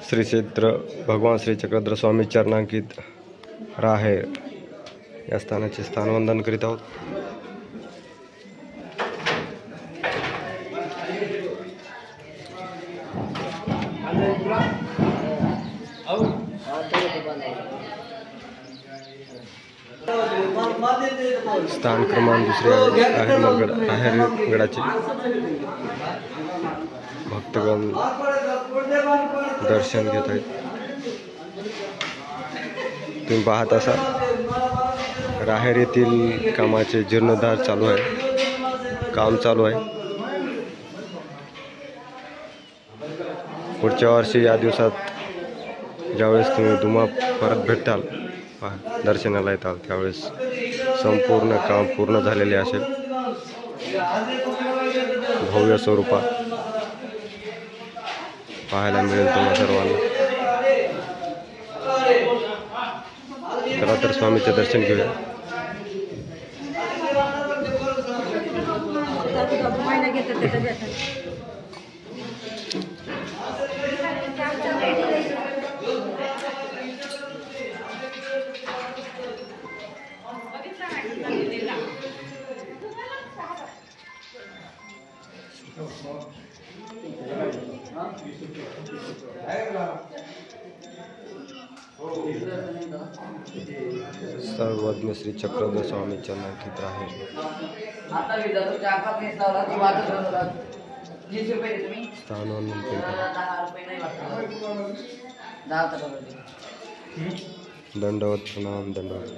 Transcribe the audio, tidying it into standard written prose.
श्री क्षेत्र भगवान श्री चक्रधर स्वामी चरणांकित राहेर या स्थानाचे स्थानवंदन करीत आहोत। स्थान क्रमांक दुसरे आहेरगडाचे भक्तगण दर्शन घेत आहेत। तुम्ही पाहत असाल राहेर येथील कामाचे जीर्णोद्धार चालू आहे, काम चालू आहे। पुढच्या वर्षी या दिवसात ज्यावेळेस तुम्ही दुमा परत भेटाल, दर्शनाला येताल, त्यावेळेस संपूर्ण काम पूर्ण झालेले असेल। भव्य स्वरूपात पाहायला मिळेल तुम्हा सर्वांना। चला तर स्वामीचे दर्शन घेऊया। सर्वज्ञ श्री चक्रधर स्वामी चरणांकित राहेर। स्थानवंदन दंडवत प्रणाम दंडवत।